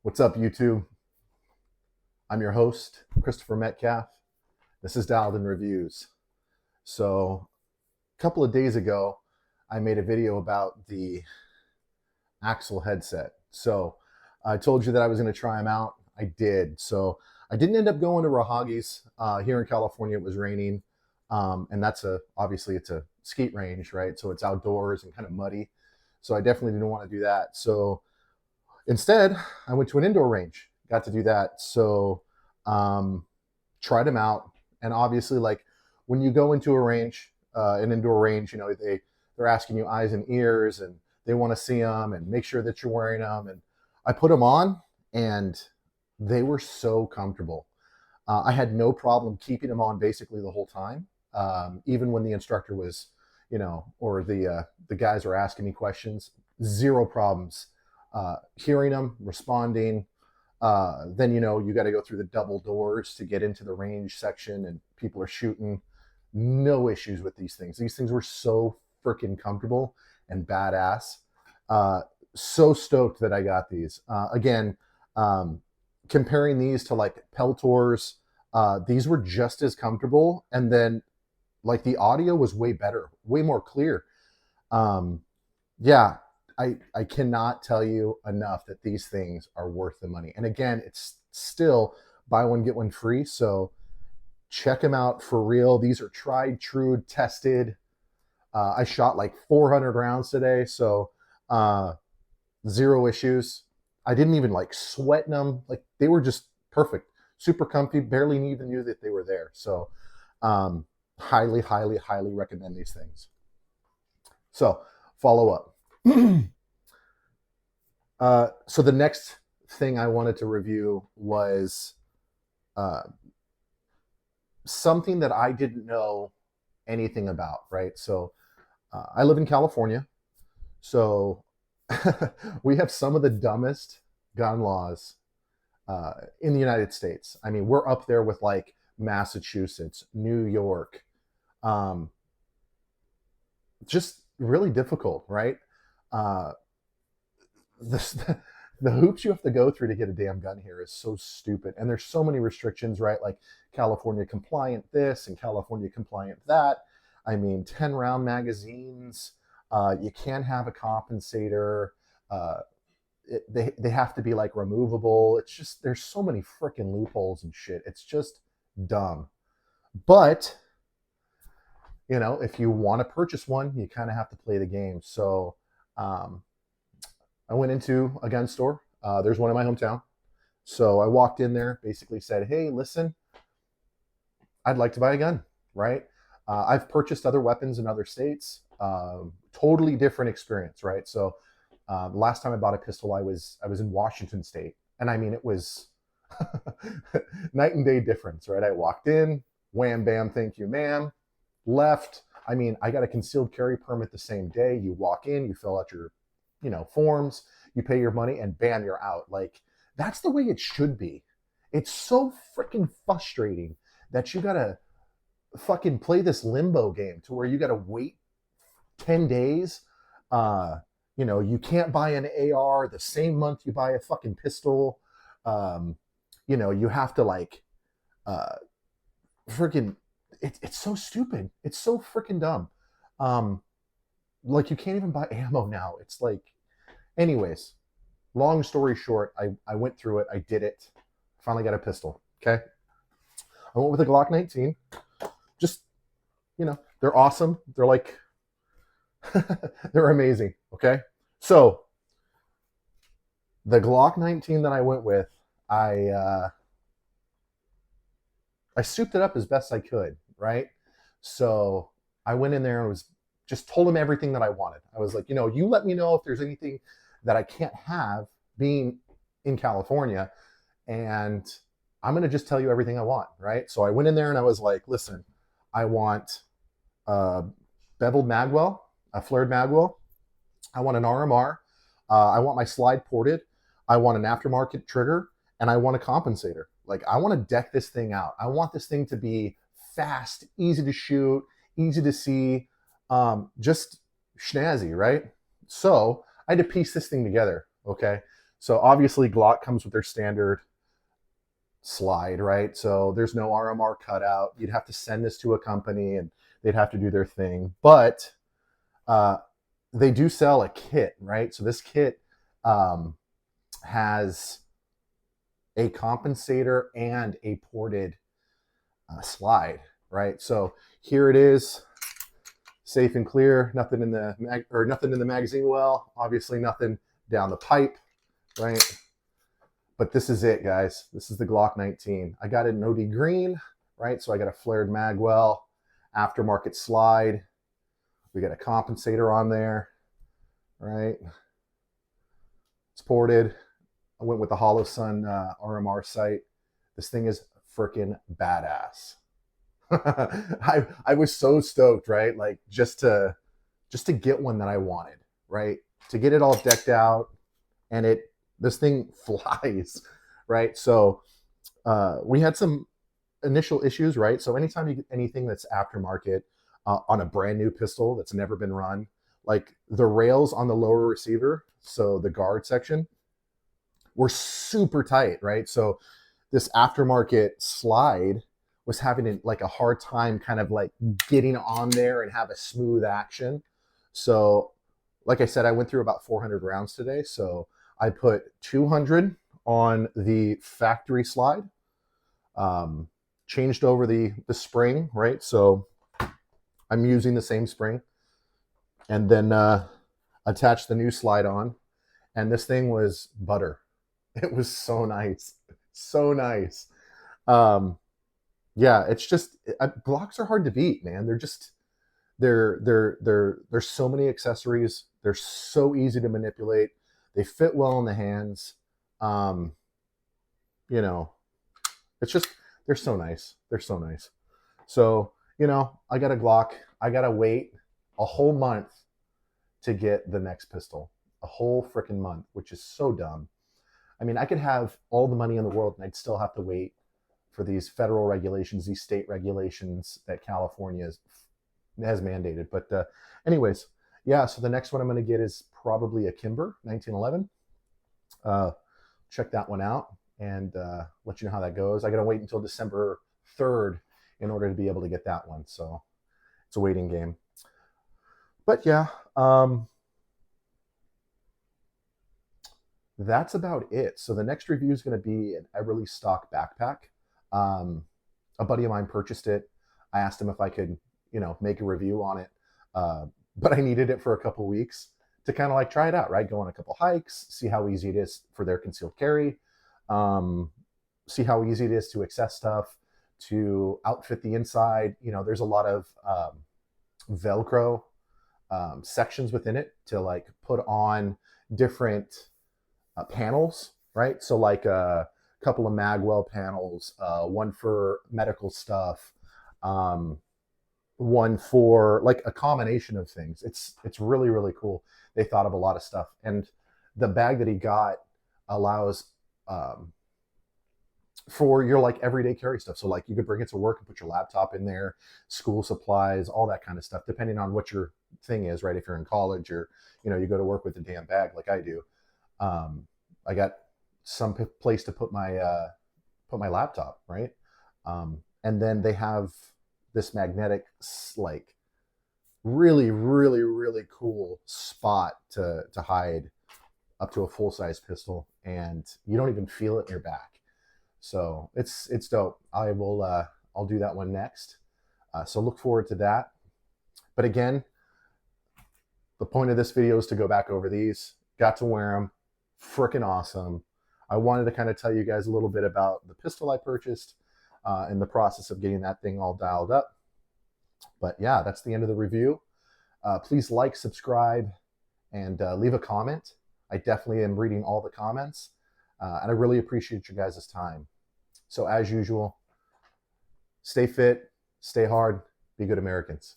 What's up, YouTube? I'm your host, Christopher Metcalf. This is Dialed In Reviews. So, a couple of days ago, I made a video about the Axil headset. So, I told you that I was going to try them out. I did. So, I didn't end up going to Rahagi's. Here in California, it was raining. And obviously it's a skeet range, right? So, it's outdoors and kind of muddy. So, I definitely didn't want to do that. So, instead, I went to an indoor range, got to do that. So, tried them out. And obviously, like when you go into a range, an indoor range, they're asking you eyes and ears and they want to see them and make sure that you're wearing them. And I put them on and they were so comfortable. I had no problem keeping them on basically the whole time. Even when the instructor was, or the guys were asking me questions, zero problems. Hearing them, responding. Then, you got to go through the double doors to get into the range section and people are shooting. No issues with these things. These things were so freaking comfortable and badass. So stoked that I got these. Again, comparing these to like Peltors, these were just as comfortable. And then like the audio was way better, way more clear. Yeah, I cannot tell you enough that these things are worth the money. And again, it's still buy one, get one free. So check them out for real. These are tried, true, tested. I shot like 400 rounds today. So zero issues. I didn't even like sweat them. Like they were just perfect, super comfy, barely even knew that they were there. So highly, highly, highly recommend these things. So follow up. So the next thing I wanted to review was something that I didn't know anything about, right? So I live in California. So we have some of the dumbest gun laws in the United States. I mean, we're up there with like Massachusetts, New York. Just really difficult, right? The hoops you have to go through to get a damn gun here is so stupid. And there's so many restrictions, right? Like California compliant this and California compliant that. I mean, 10 round magazines. You can't have a compensator. They have to be like removable. It's just, there's so many freaking loopholes and shit. It's just dumb. But, if you want to purchase one, you kind of have to play the game. So, I went into a gun store. There's one in my hometown. So I walked in there, basically said, hey, listen, I'd like to buy a gun, right? I've purchased other weapons in other states. Totally different experience, right? So the last time I bought a pistol, I was in Washington State. And I mean, it was night and day difference, right? I walked in, wham, bam, thank you, ma'am, left. I mean, I got a concealed carry permit the same day. You walk in, you fill out your forms, you pay your money, and bam, you're out. Like, that's the way it should be. It's so freaking frustrating that you gotta fucking play this limbo game to where you gotta wait 10 days. You can't buy an AR the same month you buy a fucking pistol. You have to like freaking it's so stupid. It's so freaking dumb. Like you can't even buy ammo now. It's like, anyways, long story short, I went through it. I did it. Finally got a pistol. Okay. I went with a Glock 19. Just, they're awesome. They're like, they're amazing. Okay. So the Glock 19 that I went with, I souped it up as best I could. Right. So I went in there and just told him everything that I wanted. I was like, you let me know if there's anything that I can't have being in California, and I'm going to just tell you everything I want, right? So I went in there and I was like, listen, I want a beveled magwell, a flared magwell. I want an RMR. I want my slide ported. I want an aftermarket trigger, and I want a compensator. Like, I want to deck this thing out. I want this thing to be fast, easy to shoot, easy to see, just snazzy, right? So I had to piece this thing together, okay? So obviously Glock comes with their standard slide, right? So there's no RMR cutout. You'd have to send this to a company and they'd have to do their thing. But they do sell a kit, right? So this kit has a compensator and a ported slide, right? So here it is, safe and clear. Nothing in the nothing in the magazine well. Obviously, nothing down the pipe, right? But this is it, guys. This is the Glock 19. I got it in OD green, right? So I got a flared mag well, aftermarket slide. We got a compensator on there, right? It's ported. I went with the Hollow Sun RMR sight. This thing is freaking badass. I was so stoked, right? Like just to get one that I wanted, right? To get it all decked out, and this thing flies, right? So we had some initial issues, right? So anytime you get anything that's aftermarket on a brand new pistol that's never been run, like the rails on the lower receiver, so the guard section, were super tight, right? So this aftermarket slide was having like a hard time kind of like getting on there and have a smooth action. So like I said, I went through about 400 rounds today. So I put 200 on the factory slide, changed over the spring, right? So I'm using the same spring, and then attached the new slide on, and this thing was butter. It was so nice, so nice. Yeah, it's just Glocks are hard to beat, man. They're just there's so many accessories. They're so easy to manipulate. They fit well in the hands. You know, it's just they're so nice. They're so nice. So I got a Glock. I gotta wait a whole month to get the next pistol. A whole freaking month, which is so dumb. I mean, I could have all the money in the world and I'd still have to wait for these federal regulations, these state regulations that California has mandated. But anyways, yeah, so the next one I'm going to get is probably a Kimber 1911. Check that one out and let you know how that goes. I got to wait until December 3rd in order to be able to get that one. So it's a waiting game. But yeah, that's about it. So the next review is going to be an Everly stock backpack. A buddy of mine purchased it. I asked him if I could, make a review on it. But I needed it for a couple weeks to kind of like try it out, right? Go on a couple hikes, see how easy it is for their concealed carry, see how easy it is to access stuff, to outfit the inside. There's a lot of Velcro sections within it to like put on different panels, right? So like a couple of magwell panels, one for medical stuff, one for like a combination of things. It's really, really cool. They thought of a lot of stuff, and the bag that he got allows for your like everyday carry stuff. So like you could bring it to work and put your laptop in there, school supplies, all that kind of stuff, depending on what your thing is, right? If you're in college or you go to work with a damn bag like I do. I got some place to put my laptop, right? And then they have this magnetic, like really, really, really cool spot to hide up to a full size pistol, and you don't even feel it in your back. So it's dope. I'll do that one next. So look forward to that. But again, the point of this video is to go back over these. Got to wear them. Freaking awesome. I wanted to kind of tell you guys a little bit about the pistol I purchased and the process of getting that thing all dialed up. But yeah, that's the end of the review. Please like, subscribe, and leave a comment. I definitely am reading all the comments, and I really appreciate your guys' time. So as usual, stay fit, stay hard, be good Americans.